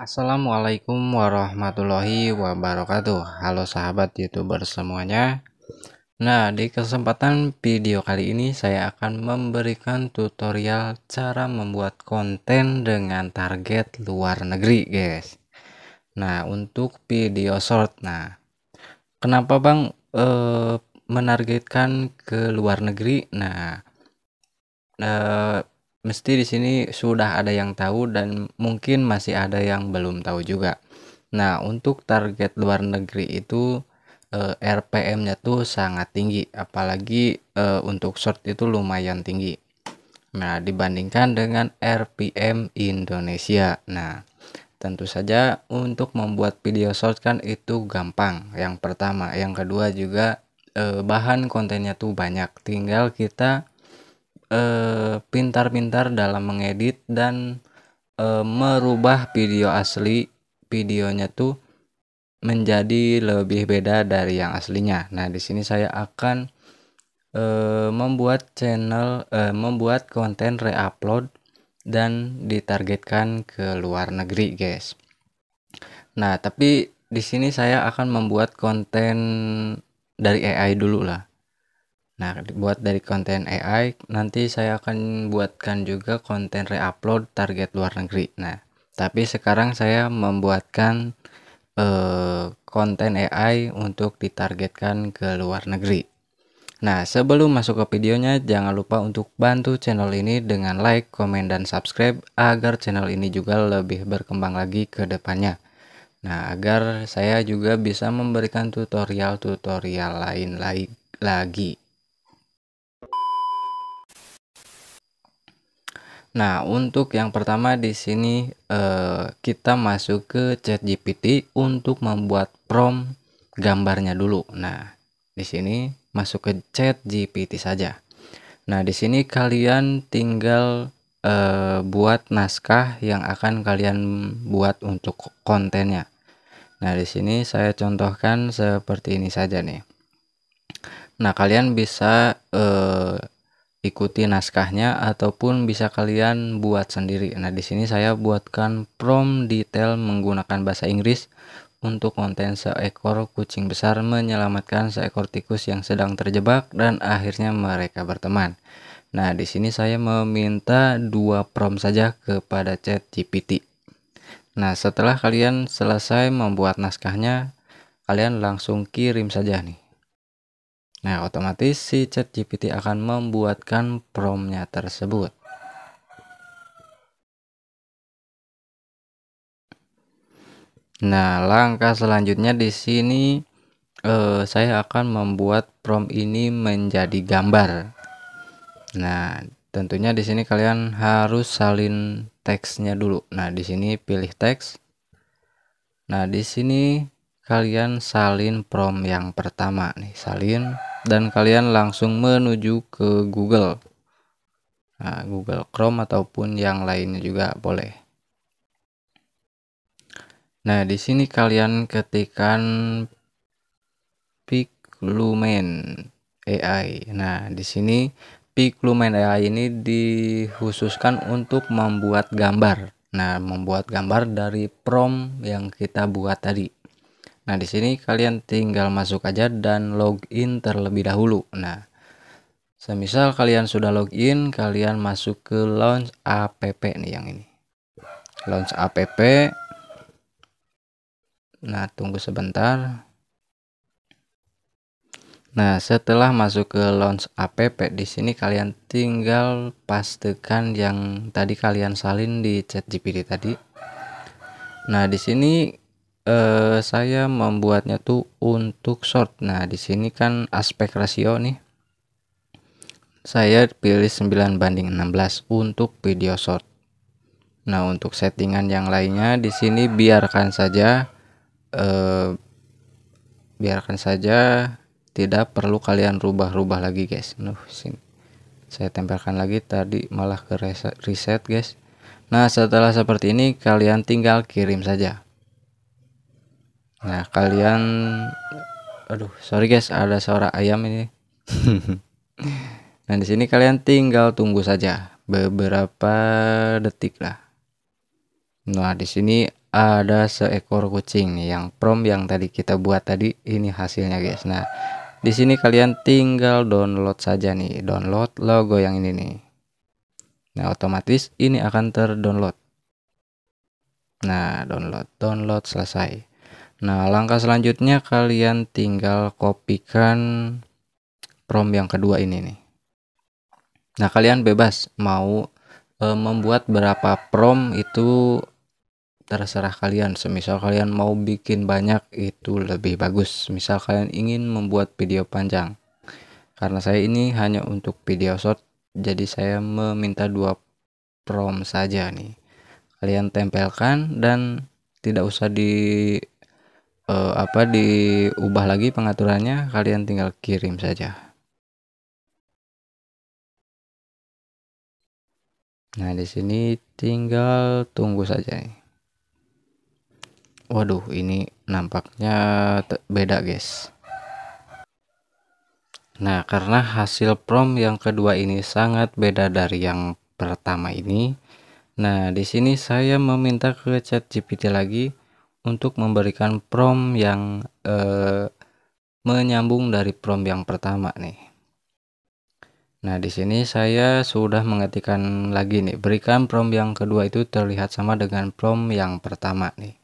Assalamualaikum warahmatullahi wabarakatuh. Halo sahabat YouTuber semuanya. Nah, di kesempatan video kali ini saya akan memberikan tutorial cara membuat konten dengan target luar negeri, guys. Nah, untuk video short. Nah, kenapa Bang menargetkan ke luar negeri? Nah, mesti di sini sudah ada yang tahu dan mungkin masih ada yang belum tahu juga. Nah, untuk target luar negeri itu RPM-nya tuh sangat tinggi, apalagi untuk short itu lumayan tinggi. Nah, dibandingkan dengan RPM Indonesia. Nah, tentu saja untuk membuat video short kan itu gampang. Yang pertama, yang kedua juga bahan kontennya tuh banyak. Tinggal kita pintar-pintar dalam mengedit dan merubah video asli videonya tuh menjadi lebih beda dari yang aslinya. Nah, di sini saya akan membuat konten reupload dan ditargetkan ke luar negeri, guys. Nah, tapi di sini saya akan membuat konten dari AI dulu lah. Nah, buat dari konten AI, nanti saya akan buatkan juga konten reupload target luar negeri. Nah, tapi sekarang saya membuatkan konten AI untuk ditargetkan ke luar negeri. Nah, sebelum masuk ke videonya, jangan lupa untuk bantu channel ini dengan like, komen, dan subscribe agar channel ini juga lebih berkembang lagi ke depannya. Nah, agar saya juga bisa memberikan tutorial-tutorial lain lagi. Nah, untuk yang pertama di sini kita masuk ke ChatGPT untuk membuat prompt gambarnya dulu. Nah, di sini masuk ke ChatGPT saja. Nah, di sini kalian tinggal buat naskah yang akan kalian buat untuk kontennya. Nah, di sini saya contohkan seperti ini saja nih. Nah, kalian bisa ikuti naskahnya ataupun bisa kalian buat sendiri. Nah, di sini saya buatkan prompt detail menggunakan bahasa Inggris untuk konten seekor kucing besar menyelamatkan seekor tikus yang sedang terjebak dan akhirnya mereka berteman. Nah, di sini saya meminta 2 prompt saja kepada ChatGPT. Nah, setelah kalian selesai membuat naskahnya, kalian langsung kirim saja nih. Nah, otomatis si ChatGPT akan membuatkan prompt-nya tersebut. Nah, langkah selanjutnya di sini saya akan membuat prompt ini menjadi gambar. Nah, tentunya di sini kalian harus salin teksnya dulu. Nah, di sini pilih teks. Nah, di sini kalian salin prompt yang pertama nih, salin, dan kalian langsung menuju ke Google. Nah, Google Chrome ataupun yang lainnya juga boleh. Nah, di sini kalian ketikkan Piclumen AI. Nah, di sini Piclumen AI ini dikhususkan untuk membuat gambar. Nah, membuat gambar dari prompt yang kita buat tadi. Nah, di sini kalian tinggal masuk aja dan login terlebih dahulu. Nah, semisal kalian sudah login, kalian masuk ke launch app nih yang ini. Launch app. Nah, tunggu sebentar. Nah, setelah masuk ke launch app, di sini kalian tinggal pastekan yang tadi kalian salin di ChatGPT tadi. Nah, di sini saya membuatnya tuh untuk short. Nah, di sini kan aspek rasio nih. Saya pilih 9:16 untuk video short. Nah, untuk settingan yang lainnya di sini biarkan saja tidak perlu kalian rubah-rubah lagi, guys. Sini saya tempelkan lagi, tadi malah ke reset, guys. Nah, setelah seperti ini kalian tinggal kirim saja. Nah, kalian sorry guys, ada suara ayam ini. Nah, di sini kalian tinggal tunggu saja beberapa detik lah. Nah, di sini ada seekor kucing nih, yang prompt yang tadi kita buat tadi, ini hasilnya guys. Nah, di sini kalian tinggal download saja nih, download logo yang ini nih. Nah, otomatis ini akan terdownload. Nah, download selesai. Nah, langkah selanjutnya kalian tinggal kopikan prompt yang kedua ini nih. Nah, kalian bebas mau membuat berapa prompt itu terserah kalian. Semisal kalian mau bikin banyak itu lebih bagus. Misal kalian ingin membuat video panjang. Karena saya ini hanya untuk video short, jadi saya meminta 2 prompt saja nih. Kalian tempelkan dan tidak usah diubah lagi pengaturannya, kalian tinggal kirim saja. Nah, di sini tinggal tunggu saja nih. Waduh, ini nampaknya beda, guys. Nah, karena hasil prompt yang kedua ini sangat beda dari yang pertama ini. Nah, di sini saya meminta ke ChatGPT lagi untuk memberikan prompt yang menyambung dari prompt yang pertama nih. Nah, di sini saya sudah mengetikkan lagi nih, berikan prompt yang kedua itu terlihat sama dengan prompt yang pertama nih.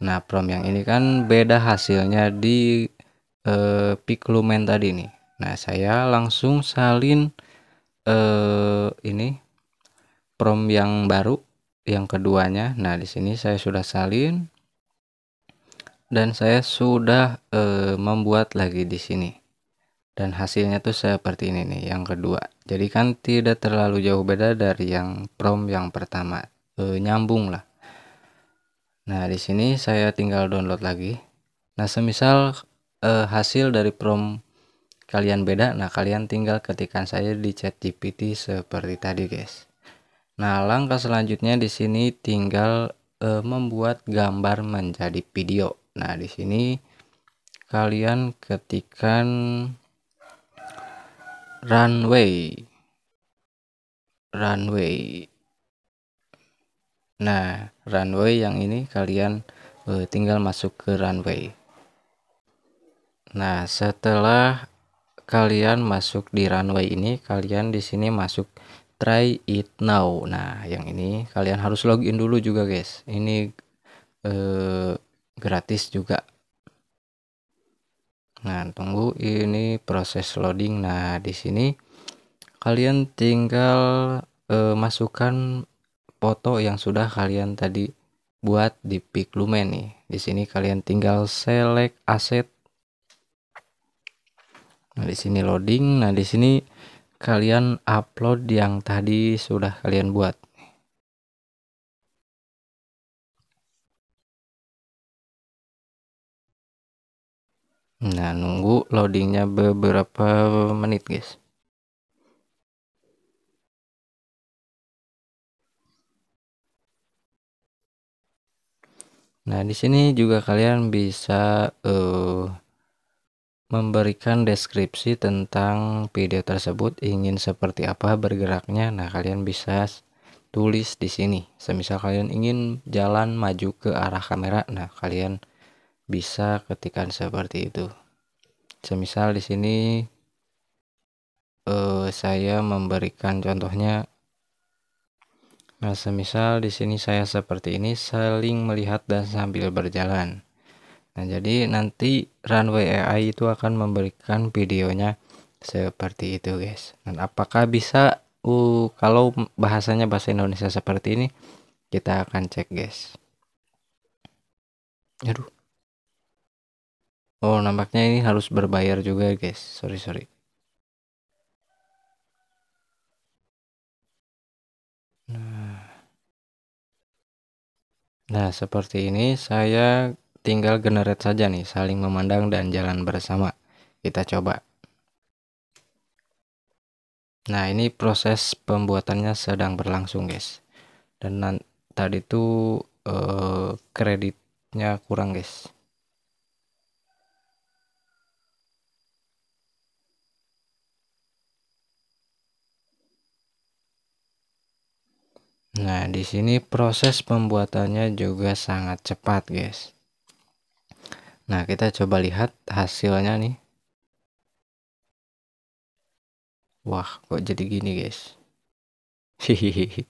Nah, prompt yang ini kan beda hasilnya di Piclumen tadi nih. Nah, saya langsung salin ini prompt yang baru yang keduanya. Nah, di sini saya sudah salin dan saya sudah membuat lagi di sini. Dan hasilnya tuh seperti ini nih yang kedua. Jadi kan tidak terlalu jauh beda dari yang prompt yang pertama. Nyambung lah. Nah, di sini saya tinggal download lagi. Nah, semisal hasil dari prompt kalian beda, nah kalian tinggal ketikkan saya di ChatGPT seperti tadi, guys. Nah, langkah selanjutnya di sini tinggal membuat gambar menjadi video. Nah, di sini kalian ketikkan runway. Nah, runway yang ini kalian tinggal masuk ke runway. Nah, setelah kalian masuk di runway ini, kalian di sini masuk try it now. Nah, yang ini kalian harus login dulu juga, guys. Ini gratis juga. Nah, tunggu ini proses loading. Nah, di sini kalian tinggal masukkan foto yang sudah kalian tadi buat di Piclumen nih. Di sini kalian tinggal select aset. Nah, di sini loading. Nah, di sini kalian upload yang tadi sudah kalian buat. Nah, nunggu loadingnya beberapa menit, guys. Nah, di sini juga kalian bisa memberikan deskripsi tentang video tersebut, ingin seperti apa bergeraknya. Nah, kalian bisa tulis di sini. Semisal kalian ingin jalan maju ke arah kamera, nah kalian bisa ketikkan seperti itu. Semisal di sini saya memberikan contohnya. Nah, semisal di sini saya seperti ini, saling melihat dan sambil berjalan. Nah, jadi nanti Runway AI itu akan memberikan videonya seperti itu, guys. Dan apakah bisa kalau bahasanya bahasa Indonesia seperti ini, kita akan cek, guys. Aduh. Oh, nampaknya ini harus berbayar juga, guys. Sorry. Nah, seperti ini saya tinggal generate saja nih, saling memandang dan jalan bersama. Kita coba. Nah, ini proses pembuatannya sedang berlangsung, guys. Dan tadi tuh kreditnya kurang, guys. Nah, di sini proses pembuatannya juga sangat cepat, guys. Nah, kita coba lihat hasilnya nih. Wah, kok jadi gini, guys? Hihihi.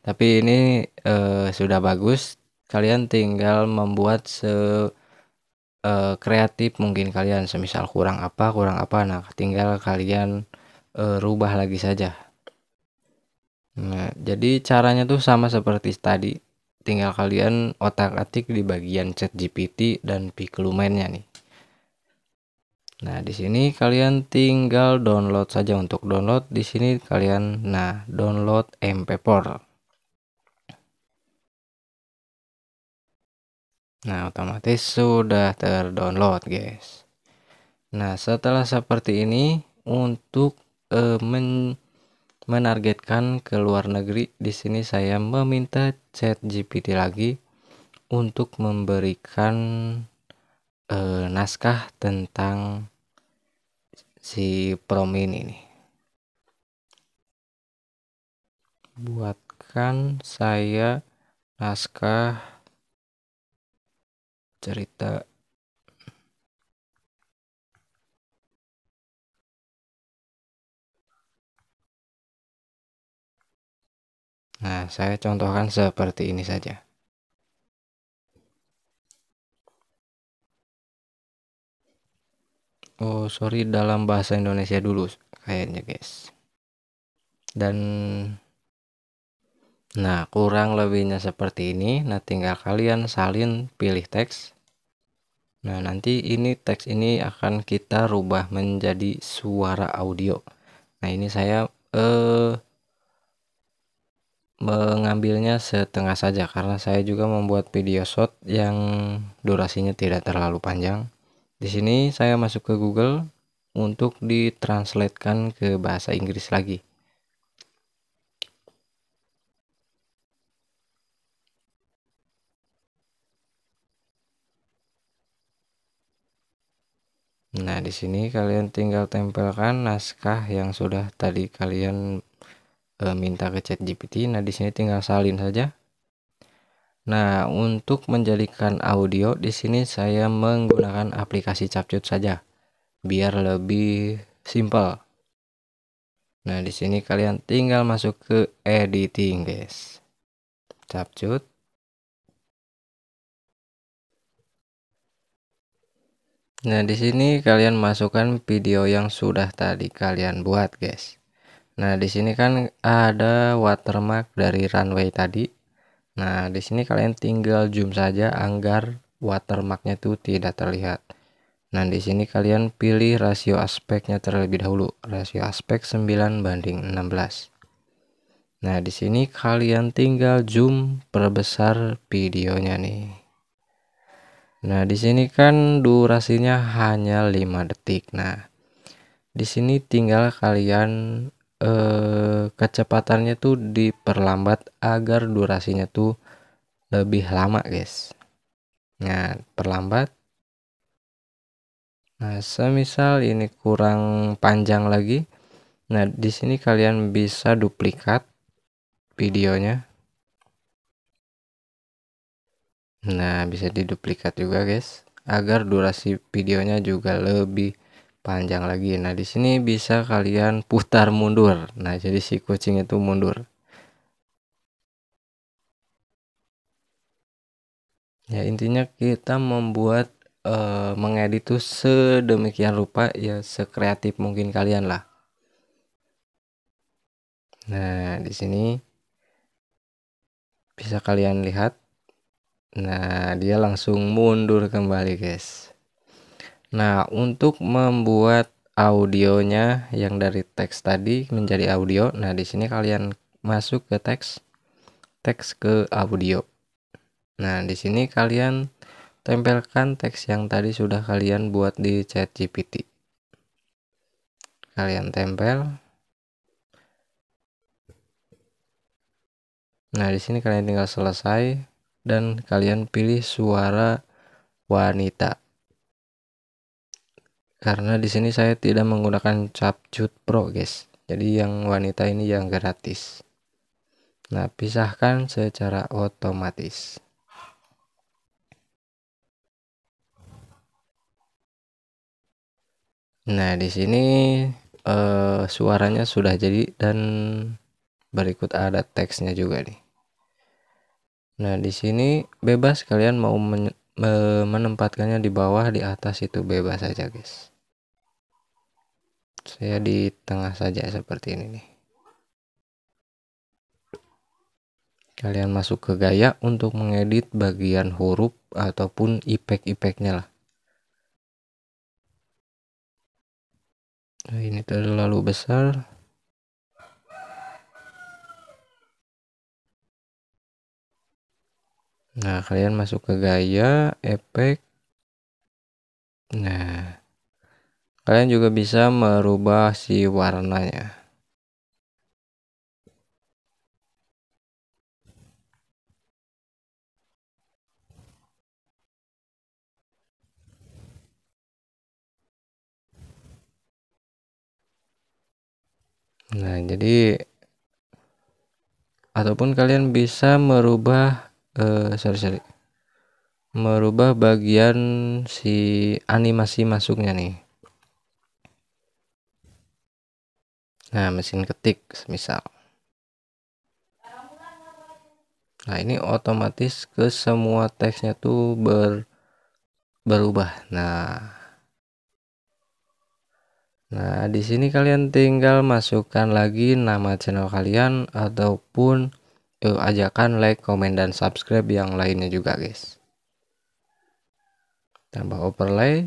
Tapi ini sudah bagus. Kalian tinggal membuat kreatif mungkin kalian, semisal kurang apa, nah tinggal kalian rubah lagi saja. Nah, jadi caranya tuh sama seperti tadi, tinggal kalian otak-atik di bagian ChatGPT dan Piclumen-nya nih. Nah, di sini kalian tinggal download saja. Untuk download di sini kalian download MP4. Nah, otomatis sudah terdownload, guys. Nah, setelah seperti ini, untuk menargetkan ke luar negeri, di sini saya meminta ChatGPT lagi untuk memberikan naskah tentang si prom ini nih. Buatkan saya naskah cerita Nah, saya contohkan seperti ini saja. Oh, sorry, dalam bahasa Indonesia dulu kayaknya, guys. Dan nah, kurang lebihnya seperti ini. Nah, tinggal kalian salin pilih teks. Nah, nanti ini teks ini akan kita rubah menjadi suara audio. Nah, ini saya mengambilnya setengah saja karena saya juga membuat video short yang durasinya tidak terlalu panjang. Di sini saya masuk ke Google untuk ditranslatekan ke bahasa Inggris lagi. Nah, di sini kalian tinggal tempelkan naskah yang sudah tadi kalian minta ke ChatGPT. Nah, di sini tinggal salin saja. Nah, untuk menjadikan audio di sini saya menggunakan aplikasi Capcut saja biar lebih simple. Nah, di sini kalian tinggal masuk ke editing, guys. Capcut. Nah, di sini kalian masukkan video yang sudah tadi kalian buat, guys. Nah, di sini kan ada watermark dari runway tadi. Nah, di sini kalian tinggal zoom saja agar watermarknya itu tidak terlihat. Nah, di sini kalian pilih rasio aspeknya terlebih dahulu. Rasio aspek 9:16. Nah, di sini kalian tinggal zoom perbesar videonya nih. Nah, di sini kan durasinya hanya 5 detik. Nah, di sini tinggal kalian kecepatannya tuh diperlambat agar durasinya tuh lebih lama, guys. Nah, perlambat. Nah, semisal ini kurang panjang lagi. Nah, di sini kalian bisa duplikat videonya. Nah, bisa diduplikat juga, guys, agar durasi videonya juga lebih panjang lagi. Nah, di sini bisa kalian putar mundur. Nah, jadi si kucing itu mundur. Ya, intinya kita membuat mengedit tuh sedemikian rupa ya, sekreatif mungkin kalian lah. Nah, di sini bisa kalian lihat. Nah, dia langsung mundur kembali, guys. Nah, untuk membuat audionya yang dari teks tadi menjadi audio. Nah, di sini kalian masuk ke teks ke audio. Nah, di sini kalian tempelkan teks yang tadi sudah kalian buat di ChatGPT. Kalian tempel. Nah, di sini kalian tinggal selesai dan kalian pilih suara wanita. Karena di sini saya tidak menggunakan Capcut Pro, guys. Jadi yang wanita ini yang gratis. Nah, pisahkan secara otomatis. Nah, di sini suaranya sudah jadi dan berikut ada teksnya juga nih. Nah, di sini bebas kalian mau menempatkannya di bawah, di atas, itu bebas saja, guys. Saya di tengah saja seperti ini nih. Kalian masuk ke gaya untuk mengedit bagian huruf ataupun efek-efeknya lah. Nah, ini terlalu besar. Nah, kalian masuk ke gaya, efek. Nah, kalian juga bisa merubah si warnanya. Nah, jadi ataupun kalian bisa merubah merubah bagian si animasi masuknya nih. Nah, mesin ketik misal. Nah, ini otomatis ke semua teksnya tuh berubah. Nah, di sini kalian tinggal masukkan lagi nama channel kalian ataupun ajakan like, komen, dan subscribe yang lainnya juga, guys. Tambah overlay,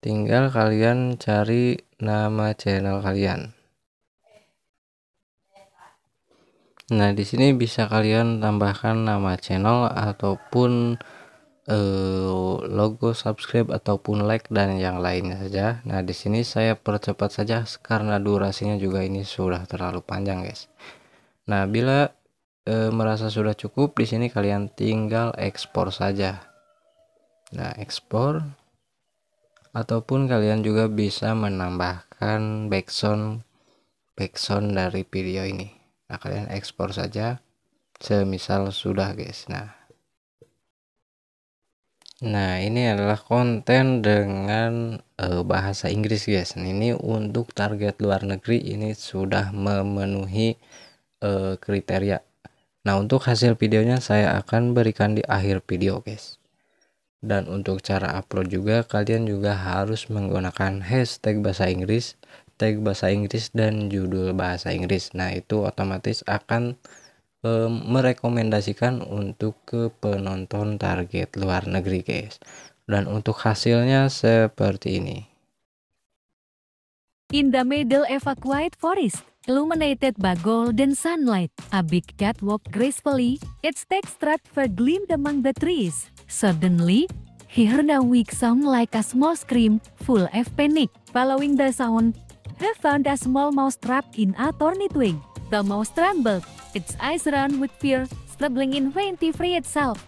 tinggal kalian cari nama channel kalian. Nah, di sini bisa kalian tambahkan nama channel ataupun logo subscribe ataupun like dan yang lainnya saja. Nah, di sini saya percepat saja karena durasinya juga ini sudah terlalu panjang, guys. Nah, bila merasa sudah cukup, di sini kalian tinggal ekspor saja. Nah, ekspor, ataupun kalian juga bisa menambahkan background dari video ini. Nah, kalian ekspor saja semisal sudah, guys. Nah, ini adalah konten dengan bahasa Inggris, guys. Ini untuk target luar negeri ini sudah memenuhi kriteria. Nah, untuk hasil videonya saya akan berikan di akhir video, guys. Dan untuk cara upload juga kalian juga harus menggunakan hashtag bahasa Inggris, tag bahasa Inggris, dan judul bahasa Inggris. Nah, itu otomatis akan merekomendasikan untuk ke penonton target luar negeri, guys. Dan untuk hasilnya seperti ini. In the middle of a quiet forest, illuminated by golden sunlight, a big cat walked gracefully, its textured fur gleamed among the trees. Suddenly, he heard a weak sound like a small scream, full of panic. Following the sound, he found a small mouse trapped in a thorny twig. The mouse trembled, its eyes round with fear, struggling in vain to free itself.